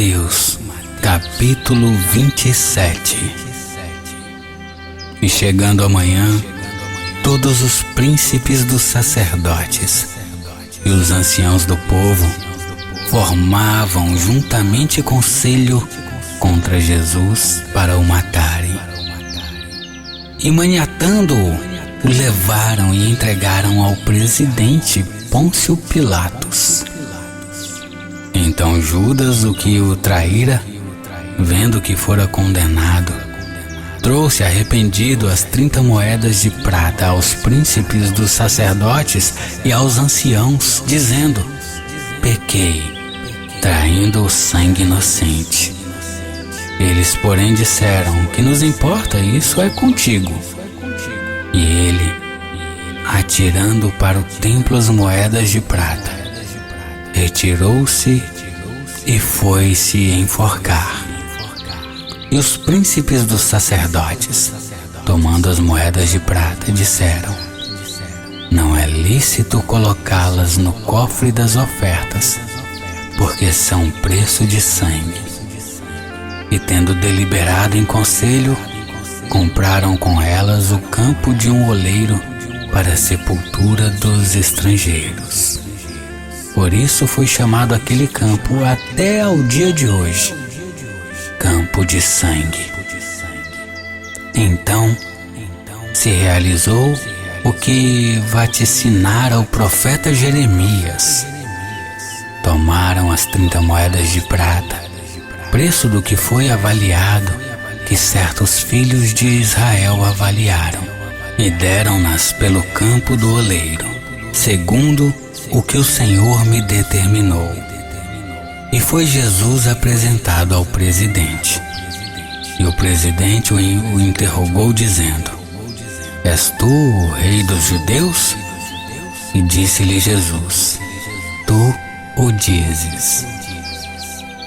Mateus, capítulo 27. E chegando a manhã, todos os príncipes dos sacerdotes e os anciãos do povo formavam juntamente conselho contra Jesus para o matarem. E maniatando-o, o levaram e entregaram ao presidente Pôncio Pilatos. Então Judas, o que o traíra, vendo que fora condenado, trouxe arrependido as 30 moedas de prata aos príncipes dos sacerdotes e aos anciãos, dizendo: pequei, traindo o sangue inocente. Eles, porém, disseram: que nos importa, isso é contigo. E ele, atirando para o templo as moedas de prata, retirou-se e foi-se enforcar. E os príncipes dos sacerdotes, tomando as moedas de prata, disseram: não é lícito colocá-las no cofre das ofertas, porque são preço de sangue. E tendo deliberado em conselho, compraram com elas o campo de um oleiro para a sepultura dos estrangeiros. Por isso foi chamado aquele campo até ao dia de hoje, Campo de Sangue. Então se realizou o que vaticinara o profeta Jeremias. Tomaram as 30 moedas de prata, preço do que foi avaliado, que certos filhos de Israel avaliaram, e deram-nas pelo campo do oleiro, segundo o que o Senhor me determinou. E foi Jesus apresentado ao presidente. E o presidente o interrogou, dizendo: és tu o rei dos judeus? E disse-lhe Jesus: tu o dizes.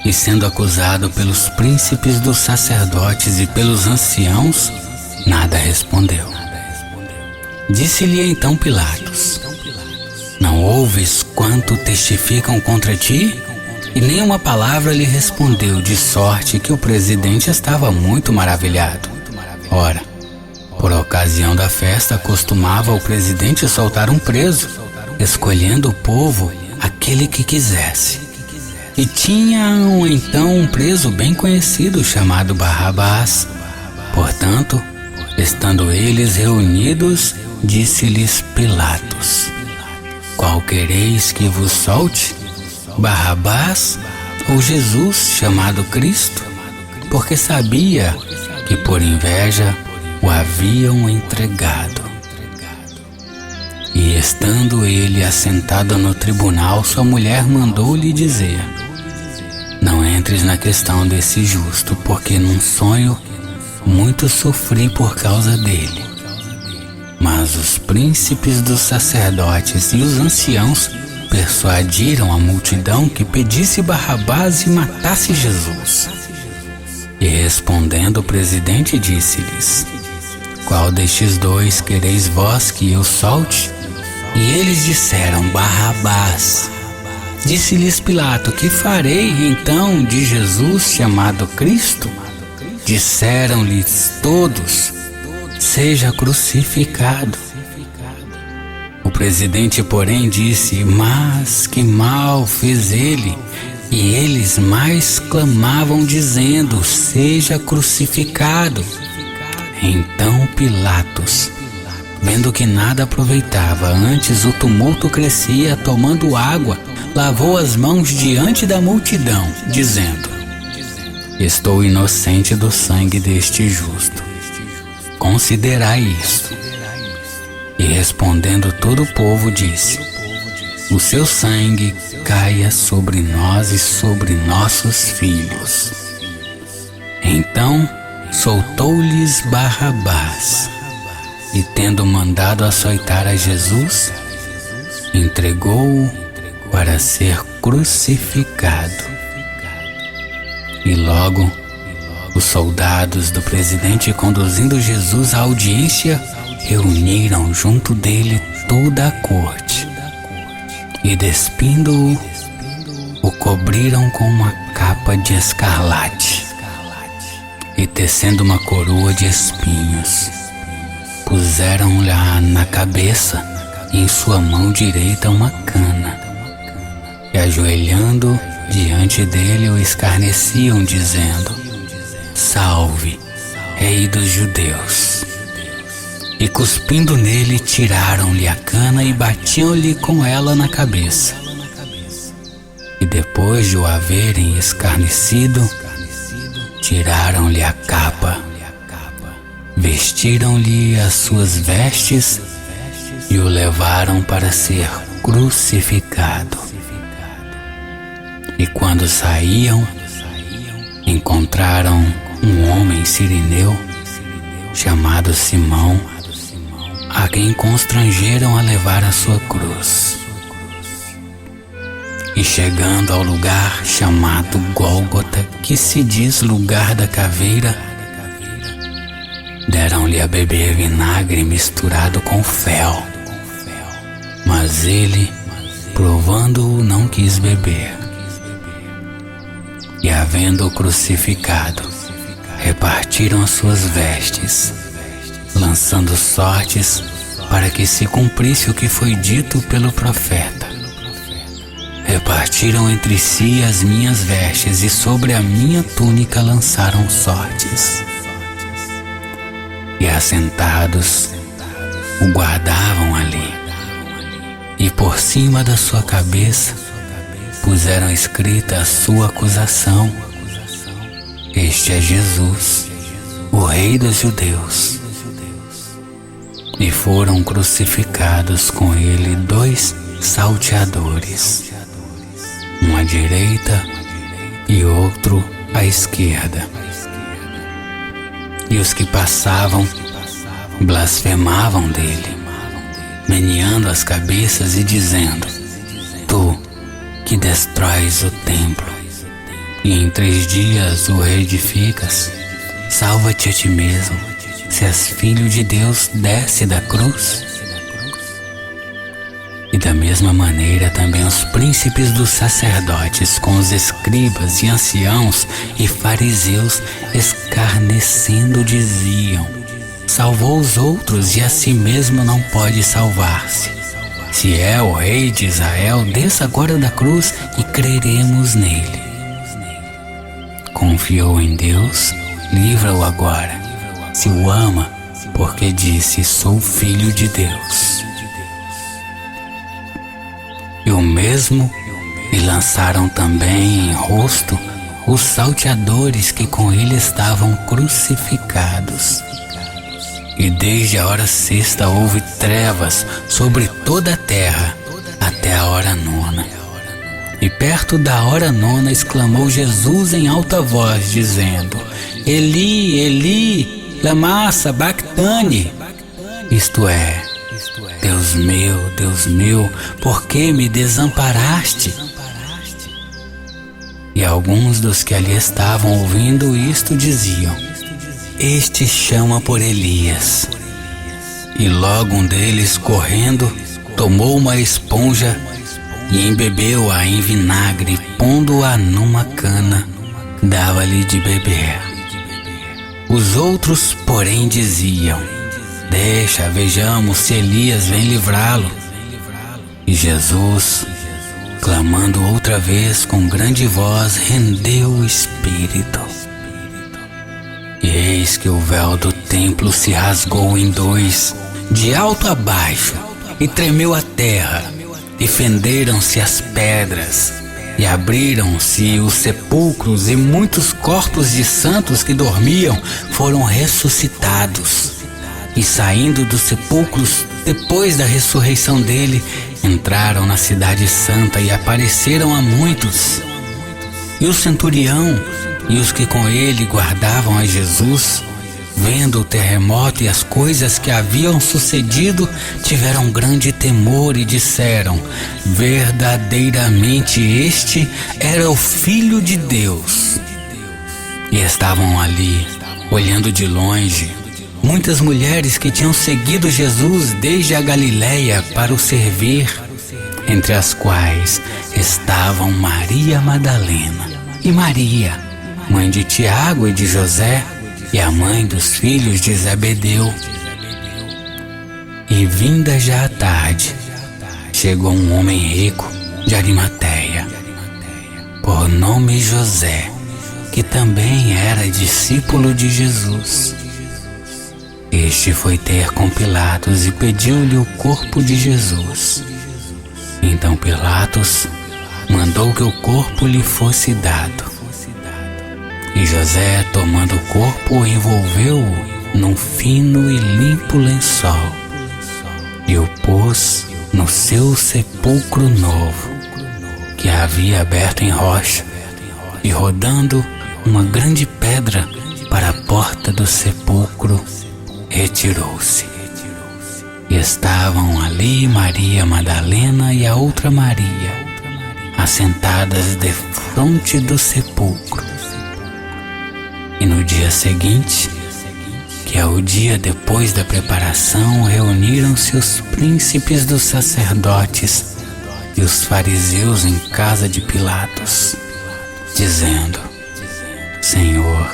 E sendo acusado pelos príncipes dos sacerdotes e pelos anciãos, nada respondeu. Disse-lhe então Pilatos: não ouves quanto testificam contra ti? E nem uma palavra lhe respondeu, de sorte que o presidente estava muito maravilhado. Ora, por ocasião da festa, costumava o presidente soltar um preso, escolhendo o povo aquele que quisesse. E tinham então um preso bem conhecido, chamado Barrabás. Portanto, estando eles reunidos, disse-lhes Pilatos: qual quereis que vos solte? Barrabás ou Jesus, chamado Cristo? Porque sabia que por inveja o haviam entregado. E estando ele assentado no tribunal, sua mulher mandou-lhe dizer: não entres na questão desse justo, porque num sonho muito sofri por causa dele. Mas os príncipes dos sacerdotes e os anciãos persuadiram a multidão que pedisse Barrabás e matasse Jesus. E respondendo o presidente, disse-lhes: qual destes dois quereis vós que eu solte? E eles disseram: Barrabás. Disse-lhes Pilato: que farei então de Jesus, chamado Cristo? Disseram-lhes todos: seja crucificado. O presidente, porém, disse: mas que mal fez ele? E eles mais clamavam, dizendo: seja crucificado. Então Pilatos, vendo que nada aproveitava, antes o tumulto crescia, tomando água, lavou as mãos diante da multidão, dizendo: estou inocente do sangue deste justo. Considerai isto. E respondendo todo o povo, disse: o seu sangue caia sobre nós e sobre nossos filhos. Então soltou-lhes Barrabás, e tendo mandado açoitar a Jesus, entregou-o para ser crucificado. E logo os soldados do presidente, conduzindo Jesus à audiência, reuniram junto dele toda a corte, e despindo-o, o cobriram com uma capa de escarlate e, tecendo uma coroa de espinhos, puseram-lhe na cabeça e em sua mão direita uma cana, e ajoelhando diante dele o escarneciam, dizendo: Salve, Rei dos Judeus! E cuspindo nele, tiraram-lhe a cana e batiam-lhe com ela na cabeça. E depois de o haverem escarnecido, tiraram-lhe a capa, vestiram-lhe as suas vestes e o levaram para ser crucificado. E quando saíam, encontraram um homem sirineu chamado Simão, a quem constrangeram a levar a sua cruz. E chegando ao lugar chamado Gólgota, que se diz lugar da caveira, deram-lhe a beber vinagre misturado com fel. Mas ele, provando-o, não quis beber. E havendo-o crucificado, repartiram as suas vestes, lançando sortes para que se cumprisse o que foi dito pelo profeta. Repartiram entre si as minhas vestes e sobre a minha túnica lançaram sortes. E assentados o guardavam ali, e por cima da sua cabeça puseram escrita a sua acusação: Este é Jesus, o Rei dos Judeus. E foram crucificados com ele 2 salteadores, um à direita e outro à esquerda. E os que passavam blasfemavam dele, meneando as cabeças e dizendo: Tu que destróis o templo e em 3 dias o reedificas, salva-te a ti mesmo, se és filho de Deus, desce da cruz. E da mesma maneira também os príncipes dos sacerdotes, com os escribas e anciãos e fariseus, escarnecendo, diziam: Salvou os outros e a si mesmo não pode salvar-se. Se é o Rei de Israel, desça agora da cruz e creremos nele. Confiou em Deus, livra-o agora, se o ama, porque disse: Sou filho de Deus. E o mesmo lhe lançaram também em rosto os salteadores que com ele estavam crucificados. E desde a hora 6ª houve trevas sobre toda a terra até a hora 9ª. E perto da hora 9ª exclamou Jesus em alta voz, dizendo: Eli, Eli, lama sabactani. Isto é: Deus meu, por que me desamparaste? E alguns dos que ali estavam ouvindo isto diziam: Este chama por Elias. E logo um deles, correndo, tomou uma esponja e embebeu-a em vinagre, pondo-a numa cana, dava-lhe de beber. Os outros, porém, diziam: Deixa, vejamos se Elias vem livrá-lo. E Jesus, clamando outra vez com grande voz, rendeu o espírito. E eis que o véu do templo se rasgou em 2, de alto a baixo, e tremeu a terra, e fenderam-se as pedras, e abriram-se os sepulcros, e muitos corpos de santos que dormiam foram ressuscitados. E saindo dos sepulcros, depois da ressurreição dele, entraram na cidade santa e apareceram a muitos. E o centurião e os que com ele guardavam a Jesus, vendo o terremoto e as coisas que haviam sucedido, tiveram grande temor e disseram: Verdadeiramente este era o Filho de Deus. E estavam ali, olhando de longe, muitas mulheres que tinham seguido Jesus desde a Galileia para o servir, entre as quais estavam Maria Madalena e Maria, mãe de Tiago e de José, e a mãe dos filhos de Zebedeu. E vinda já a tarde, chegou um homem rico de Arimateia, por nome José, que também era discípulo de Jesus. Este foi ter com Pilatos e pediu-lhe o corpo de Jesus. Então Pilatos mandou que o corpo lhe fosse dado. E José, tomando o corpo, envolveu-o num fino e limpo lençol e o pôs no seu sepulcro novo, que havia aberto em rocha, e rodando uma grande pedra para a porta do sepulcro, retirou-se. E estavam ali Maria Madalena e a outra Maria, assentadas defronte do sepulcro. E no dia seguinte, que é o dia depois da preparação, reuniram-se os príncipes dos sacerdotes e os fariseus em casa de Pilatos, dizendo: Senhor,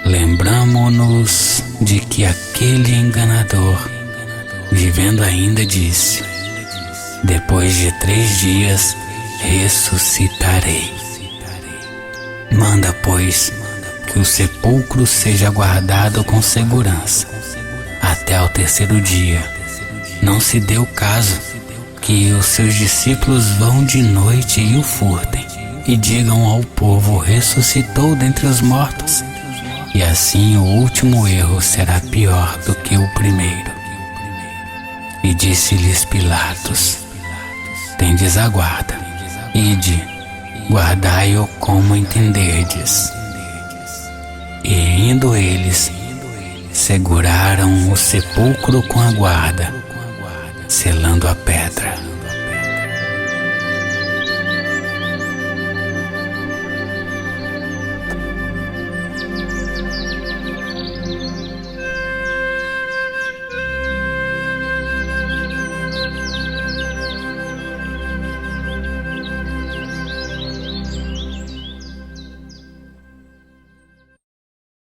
lembramo-nos de que aquele enganador, vivendo ainda, disse: depois de 3 dias ressuscitarei. Manda, pois, que o sepulcro seja guardado com segurança até ao 3º dia. Não se dê o caso que os seus discípulos vão de noite e o furtem, e digam ao povo: ressuscitou dentre os mortos. E assim o último erro será pior do que o primeiro. E disse-lhes Pilatos: tendes a guarda, ide, guardai-o como entenderdes. E indo eles, seguraram o sepulcro com a guarda, selando a pedra.